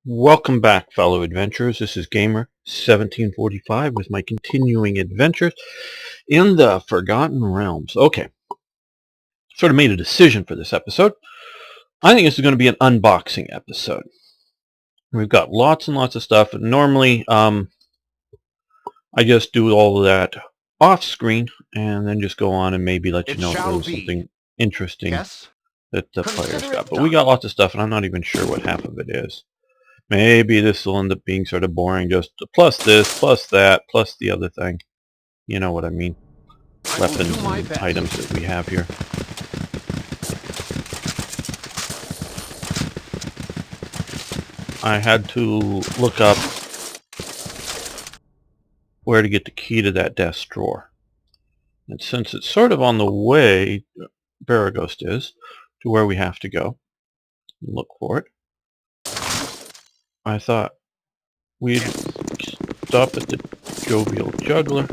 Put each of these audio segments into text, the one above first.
Welcome back, fellow adventurers. This is Gamer1745 with my continuing adventures in the Forgotten Realms. Okay, sort of made a decision for this episode. I think this is going to be an unboxing episode. We've got lots and lots of stuff, and normally I just do all of that off screen and then just go on and maybe let you know if there was something interesting that the players got. But we got lots of stuff, and I'm not even sure what half of it is. Maybe this will end up being sort of boring, just plus this, plus that, plus the other thing. You know what I mean. Weapons and items that we have here. I had to look up where to get the key to that desk drawer. And since it's sort of on the way, Baragost is, to where we have to go, look for it, I thought we'd stop at the Jovial Juggler.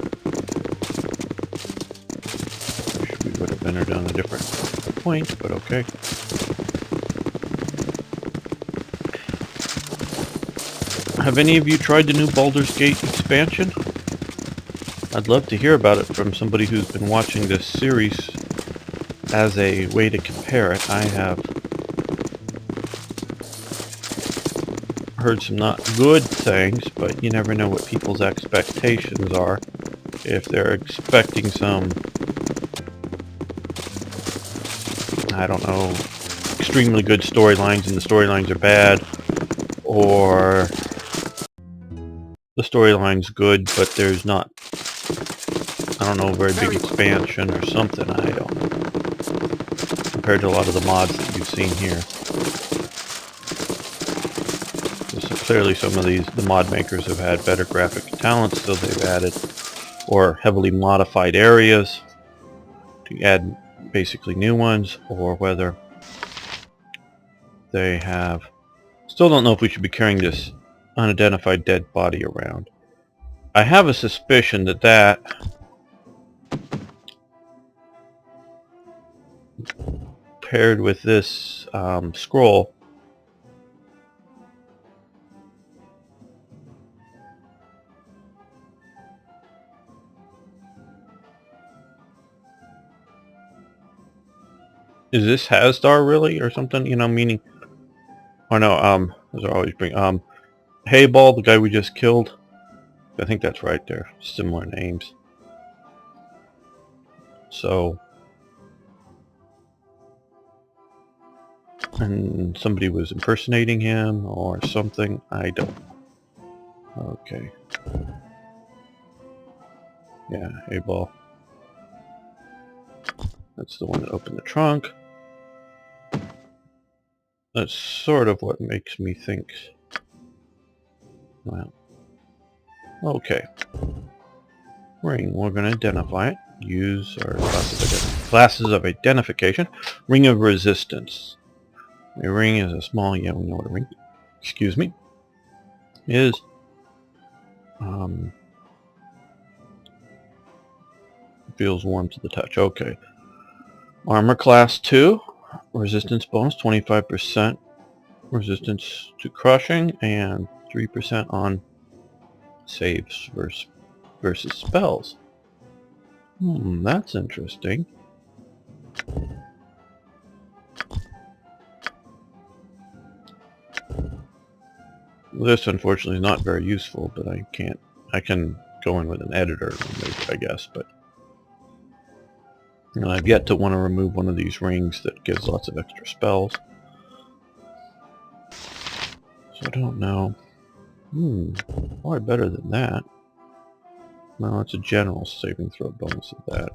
Wish we would have entered on a different point, but okay. Have any of you tried the new Baldur's Gate expansion? I'd love to hear about it from somebody who's been watching this series as a way to compare it. I have heard some not good things, but you never know what people's expectations are. If they're expecting some, I don't know, extremely good storylines and the storylines are bad, or the storyline's good but there's not, I don't know, a very big expansion or something, I don't know, compared to a lot of the mods that you've seen here. So clearly some of the mod makers have had better graphic talents, so they've added or heavily modified areas to add basically new ones, or whether they have, still don't know if we should be carrying this unidentified dead body around. I have a suspicion that that paired with this scroll is this Hasdar really or something, you know, meaning, or no, as I always bring, Hayball, the guy we just killed, I think that's right there, similar names. So, and somebody was impersonating him or something, I don't know. Okay. Yeah, Hayball. That's the one that opened the trunk. That's sort of what makes me think. Well, okay. Ring, we're going to identify it. Use our glasses of identification. Ring of resistance. A ring is a small, yeah, we know what a ring, excuse me, is. Feels warm to the touch. Okay. Armor class 2. Resistance bonus 25%. Resistance to crushing and 3% on saves versus spells. That's interesting. This unfortunately is not very useful, but I can go in with an editor and remove it, I guess, but you know, I've yet to want to remove one of these rings that gives lots of extra spells. So I don't know. Probably better than that. No, it's a general saving throw bonus of that.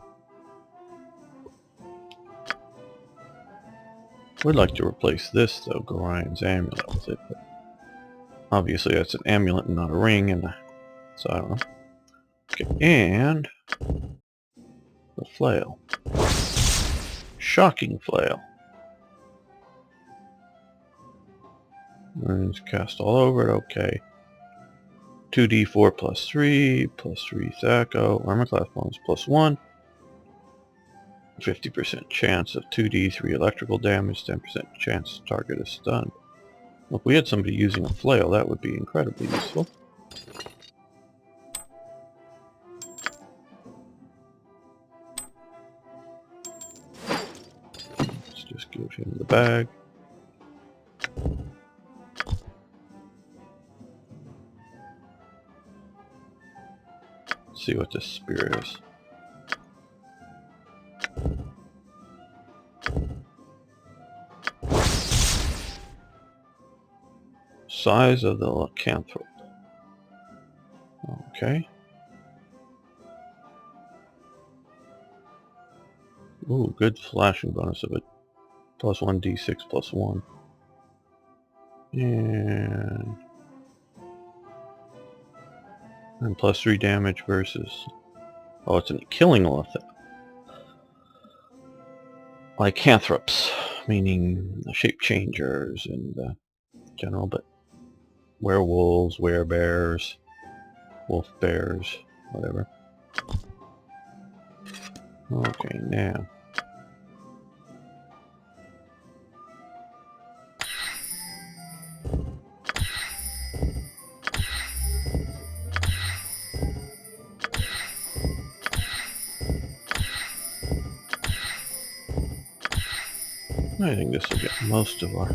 Would like to replace this though, Gorion's amulet with it, but obviously that's an amulet and not a ring, and so I don't know. Okay, and the flail. Shocking flail. Runes cast all over it, okay. 2d4 plus 3 Thaco, armor class bonus plus 1. 50% chance of 2d3 electrical damage, 10% chance target is stunned. If we had somebody using a flail, that would be incredibly useful. Let's just give him the bag. Let's see what this spear is. Size of the lycanthrope. Okay. Ooh, good flashing bonus of it. +1 d6 +1. And +3 damage versus... Oh, it's a killing lycanthropes, meaning shape changers in general, but werewolves, werebears, wolf bears, whatever. Okay, now. I think this will get most of our...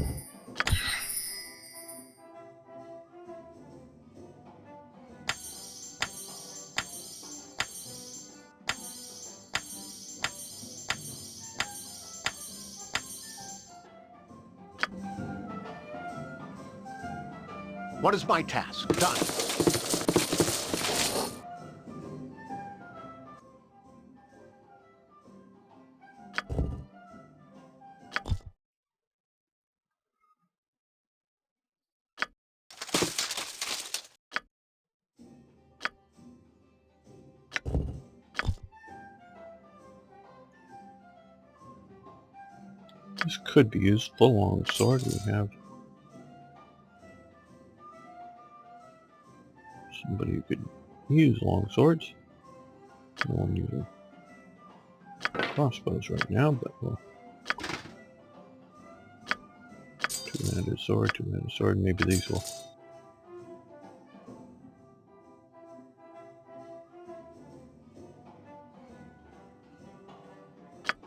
What is my task? Done. This could be used. Full long sword. We have somebody who could use long swords. No one using crossbows right now, but we'll... Two-handed sword, maybe these will...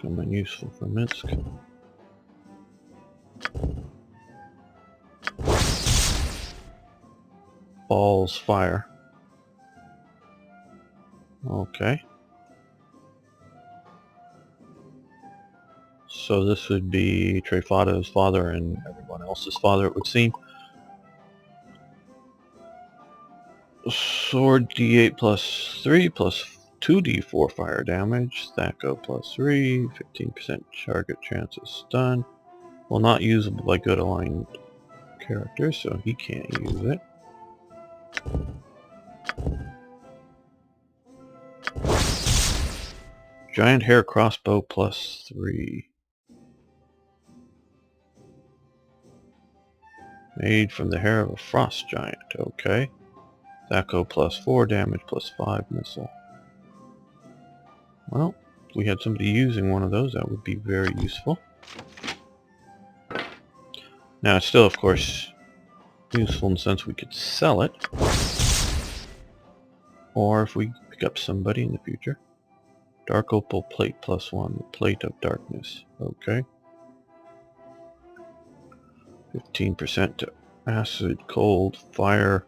come in useful for Minsk. Balls fire. Okay. So this would be Trefada's father and everyone else's father, it would seem. Sword d8 +3 +2d4 fire damage. Thacko +3, 15% target chance of stun. Well, not usable by good aligned characters, so he can't use it. Giant hair crossbow +3. Made from the hair of a frost giant. Okay. Thacko +4 damage +5 missile. Well, if we had somebody using one of those, that would be very useful. Now, it's still, of course, useful in the sense we could sell it. Or if we pick up somebody in the future. Dark opal plate +1, the plate of darkness. Okay. 15% to acid, cold, fire,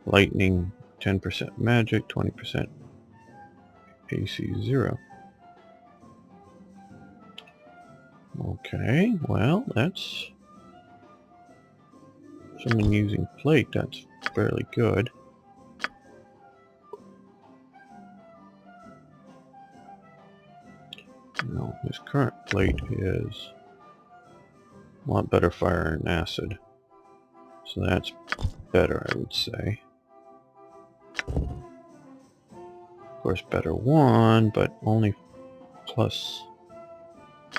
lightning, 10% magic, 20% AC 0. Okay, well, that's... someone using plate, that's fairly good. No, his current plate is a lot better fire and acid. So that's better, I would say. Of course, better one, but only plus.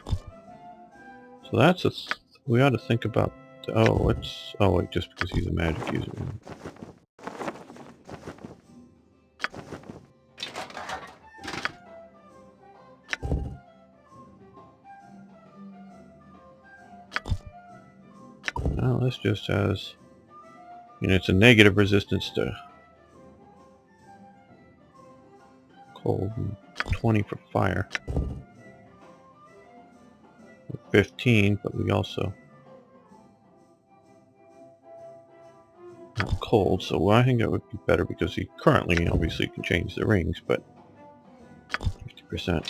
So that's a... we ought to think about... oh, it's... oh wait, just because he's a magic user. Well, this just has, it's a negative resistance to cold and 20 for fire. 15, but we also have cold, so I think that would be better because he currently obviously can change the rings, but 50%.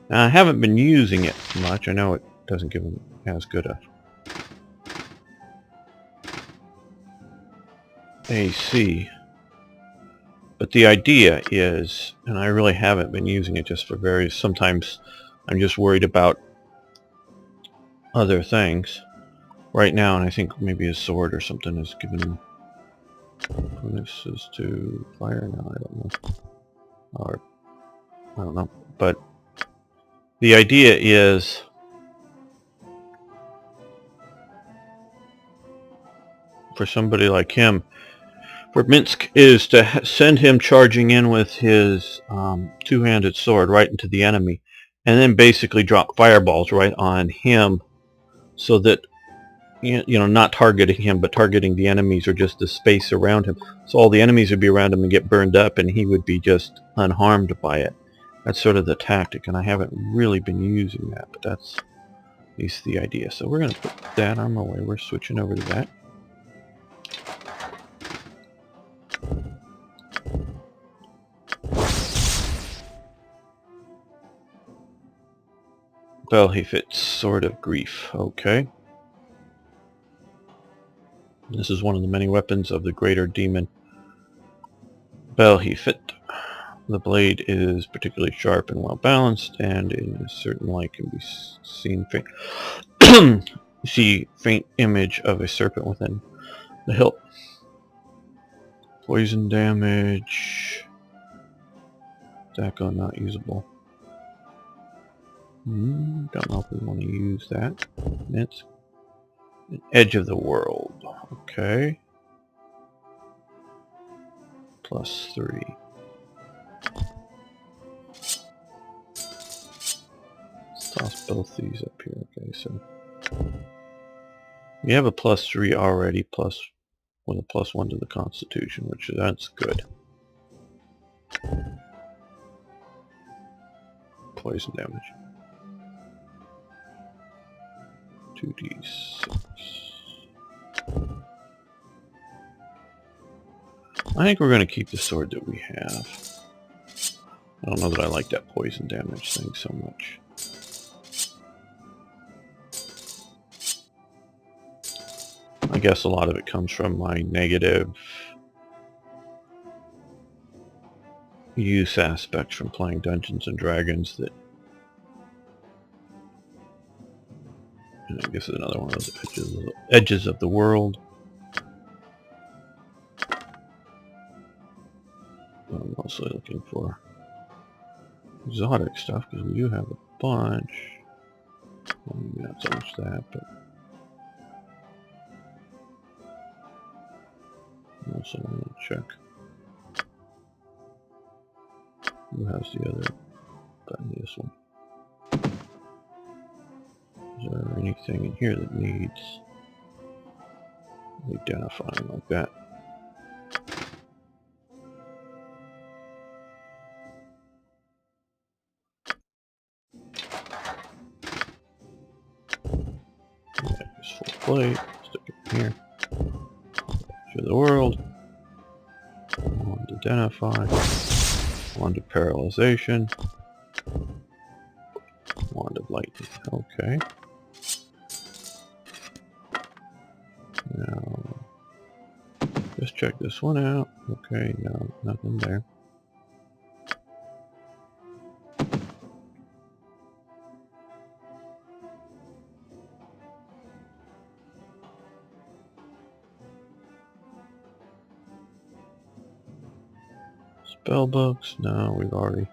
Now, I haven't been using it much. I know it doesn't give him as good a AC, but the idea is, and I really haven't been using it just for various, sometimes I'm just worried about other things right now, and I think maybe a sword or something is given him. This is to fire now, I don't know, or I don't know, but the idea is for somebody like him, for Minsk, is to send him charging in with his two-handed sword right into the enemy, and then basically drop fireballs right on him, so that not targeting him, but targeting the enemies or just the space around him. So all the enemies would be around him and get burned up, and he would be just unharmed by it. That's sort of the tactic, and I haven't really been using that, but that's at least the idea. So we're going to put that armor away. We're switching over to that. Well, he fits Sword of Grief. Okay. This is one of the many weapons of the greater demon Belhefit. The blade is particularly sharp and well balanced, and in a certain light can be seen faint. See faint image of a serpent within the hilt. Poison damage. Daco not usable. Don't know if we want to use that. It's an Edge of the World. Okay. +3. Let's toss both these up here. Okay, so we have a +3 already, plus with a +1 to the Constitution, which that's good. Poison damage. 2d6. I think we're going to keep the sword that we have. I don't know that I like that poison damage thing so much. I guess a lot of it comes from my negative use aspects from playing Dungeons and Dragons that, and I guess it's another one of those edges of the world. I'm mostly looking for exotic stuff because we do have a bunch. Well, maybe not so much that, but I also want to check who has the other button. This one. Is there anything in here that needs identifying like that? Yeah, just full plate. Stick it in here. Show the world. Wand identify. Wand of paralyzation. Wand of lightning. Okay. Now, just check this one out. Okay, no, nothing there. Spell books? No, we've already.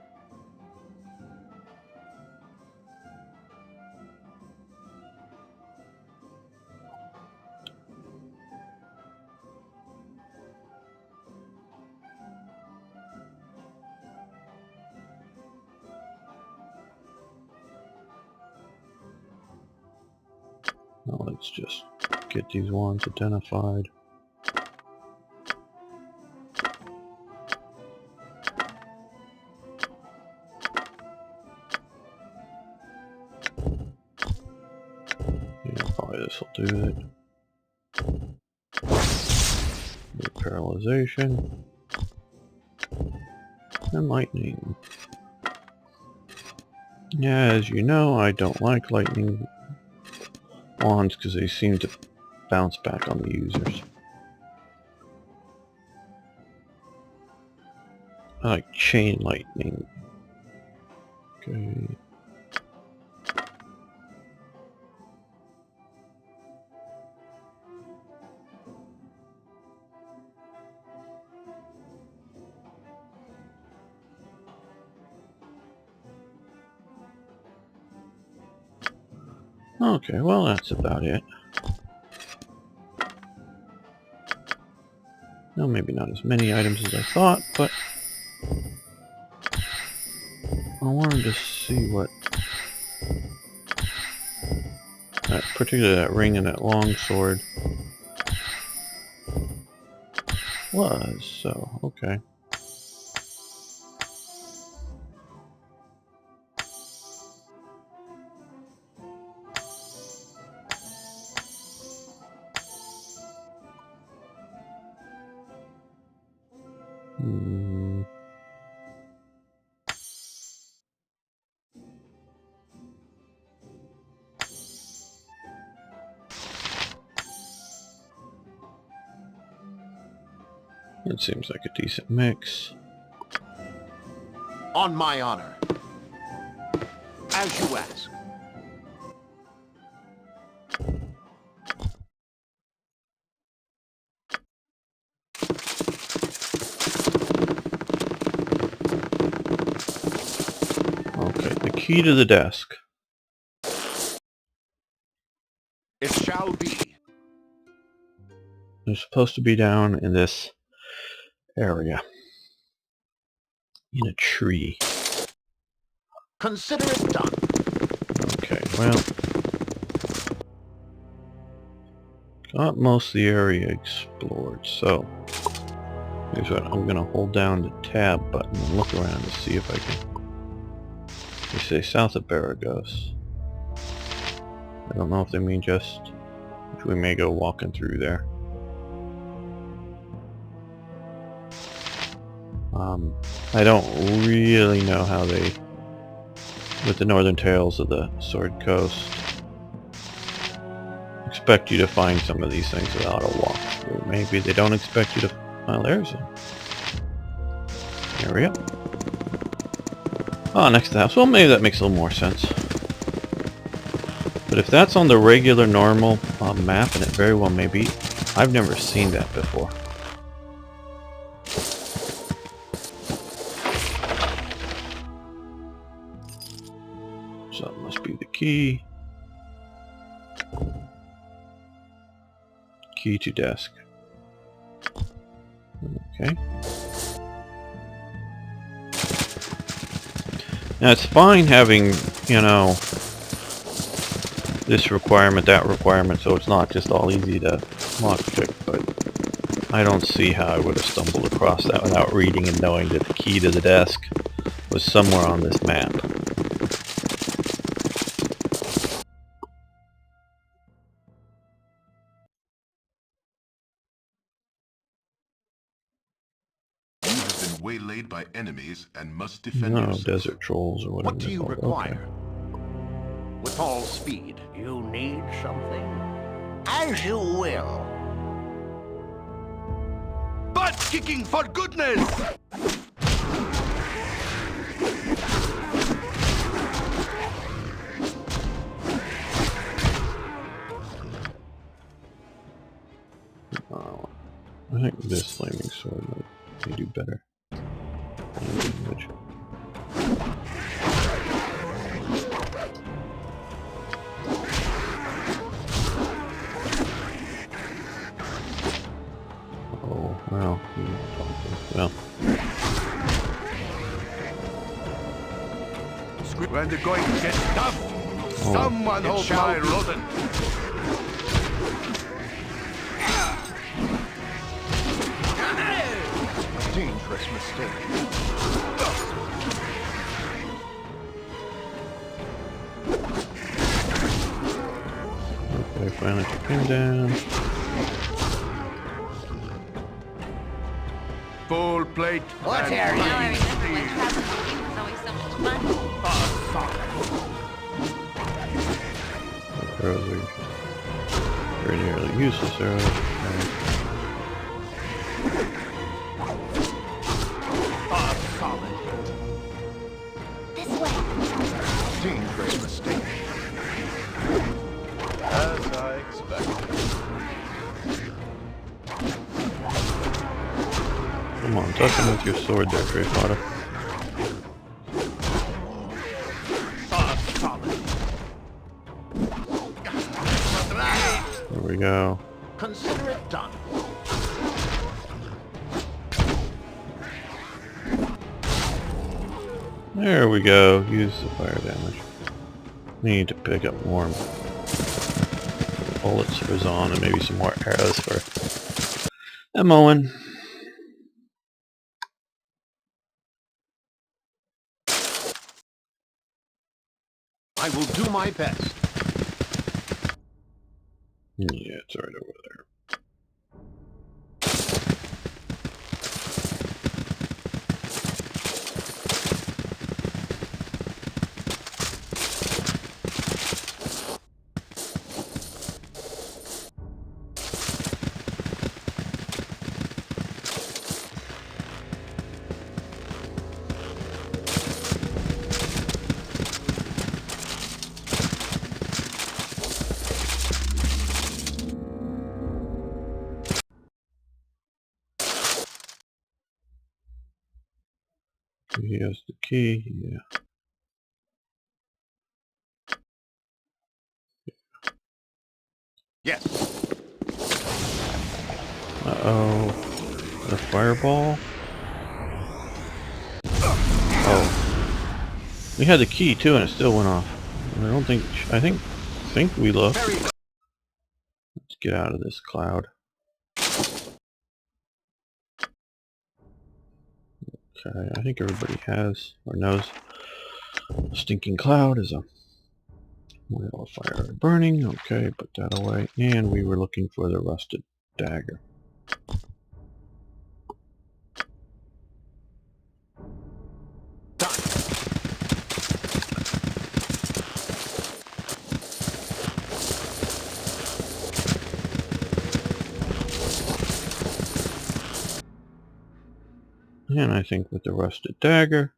No, let's just get these wands identified. Yeah, probably this will do it. Paralyzation. And lightning. Yeah, as you know, I don't like lightning wands because they seem to bounce back on the users. I like chain lightning. Okay. Okay, well that's about it. No, maybe not as many items as I thought, but I wanted to see what particularly that ring and that long sword was, so okay. It seems like a decent mix. On my honor. As you ask. Okay, the key to the desk. It shall be. They're supposed to be down in this area. In a tree. Consider it done. Okay, well. Got most of the area explored, so here's what I'm gonna hold down the tab button and look around to see if I can. They say south of Baragos. I don't know if they mean just if we may go walking through there. I don't really know how they, with the northern tales of the Sword Coast, expect you to find some of these things without a walkthrough. Maybe they don't expect you to. Well, there's a area. Oh, next to the house. Well, maybe that makes a little more sense. But if that's on the regular, normal map, and it very well may be, I've never seen that before. So it must be the key. Key to desk. Okay. Now it's fine having, you know, this requirement, that requirement, so it's not just all easy to lockpick, but I don't see how I would have stumbled across that without reading and knowing that the key to the desk was somewhere on this map. Waylaid by enemies and must defend No, yourself. desert trolls or whatever. What do you require? Okay. With all speed. You need something? As you will. Butt kicking for goodness! I think this flaming sword might do better. Oh, well, well. When the going gets tough, someone hold my rodent. Dangerous mistake. Okay, finally took him down. Full plate. What's and here? Now I plain remember when steel. traveling with you was always so much fun. Arrows are very nearly useless arrows. Solid. This way. Dangerous mistake. As I expected. Come on, touch him with your sword there, Trey Potter. Solid. There we go. Consider it done. There we go. Use the fire damage. Need to pick up more bullets for Zahn and maybe some more arrows for Emoan. I will do my best. Yeah, it's right over there. He has the key, yeah. Yes. Uh-oh. A fireball? Oh. We had the key too and it still went off. I don't think... I think we lost. Very good. Let's get out of this cloud. Okay, I think everybody has or knows a stinking cloud is a wheel of fire burning. Okay, put that away. And we were looking for the rusted dagger. And I think with the rusted dagger,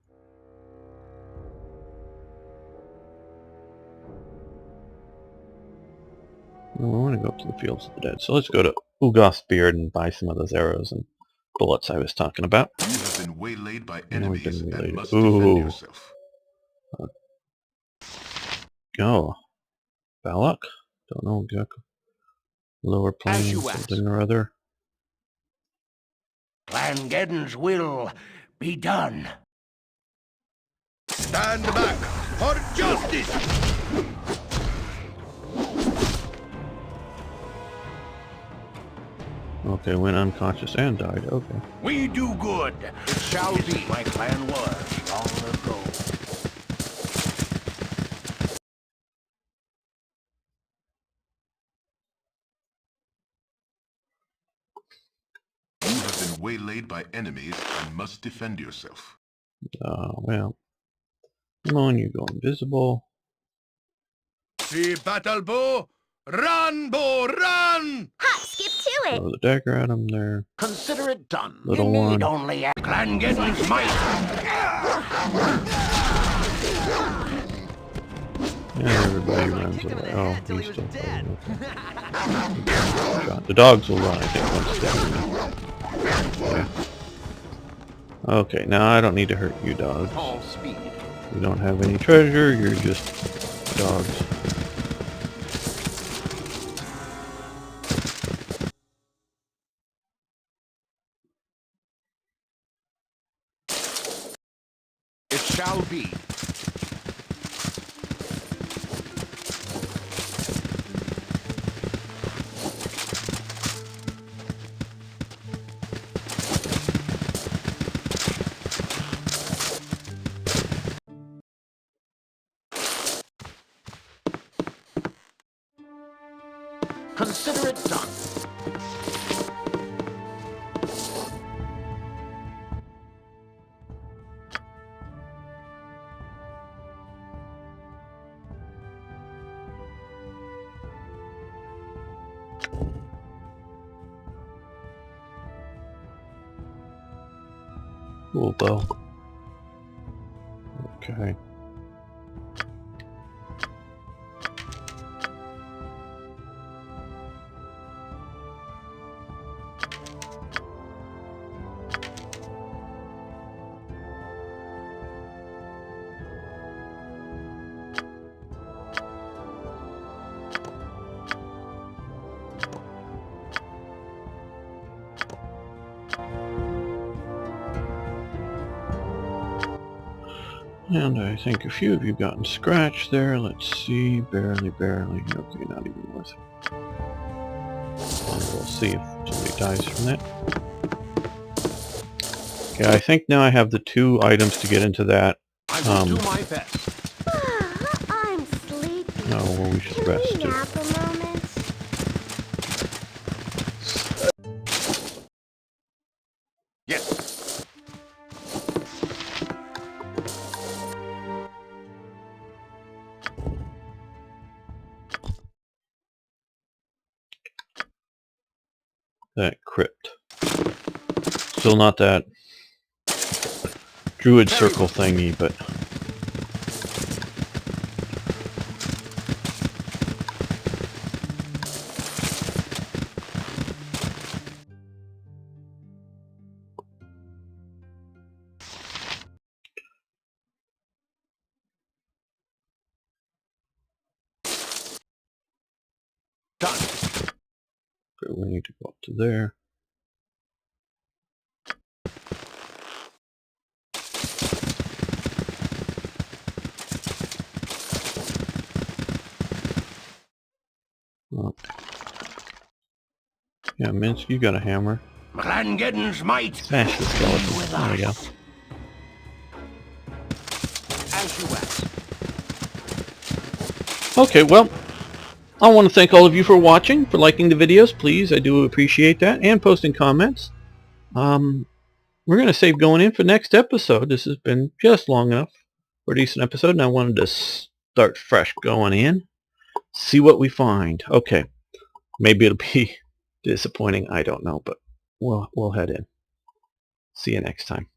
well, we want to go up to the Fields of the Dead. So let's go to Ugoth's Beard and buy some of those arrows and bullets I was talking about. You have been waylaid by You know, we've enemies been and waylaid. must Ooh. defend yourself. Oh, Balak? Don't know exactly. Lower As plains, you ask. something or other. Clan Geddon's will be done. Stand back for justice. Okay, went unconscious and died. Okay. We do good. It shall This be. is my clan was long ago. You have been waylaid by enemies and must defend yourself. Well. Come on, you go invisible. See battle bow. Run, bow, run! Hop, skip to it. Throw the dagger at him there. Consider it done. Little you one. need only a Clan Geddon's might. And everybody runs away. Oh, he's still fighting. Okay. Shot. The dogs will run, I think, once they're yeah. Okay, now I don't need to hurt you dogs. All speed. You don't have any treasure, you're just dogs. It shall be. Cool though. Okay. And I think a few of you gotten scratched there. Let's see. Barely. Okay, not even worth it. And we'll see if somebody dies from that. Okay, I think now I have the 2 items to get into that. I will do my best. I'm sleepy. No, well, we should Can rest we too. nap a moment? Yes. That crypt. Still not that druid circle thingy, but Done. we need to go up to there. Well, yeah, Minsk, you got a hammer. Rangeddin's might. Smash the skeleton. There we go. As you ask. Okay, well, I want to thank all of you for watching, for liking the videos, please. I do appreciate that, and posting comments. We're going to save going in for next episode. This has been just long enough for a decent episode, and I wanted to start fresh going in. See what we find. Okay. Maybe it'll be disappointing. I don't know, but we'll head in. See you next time.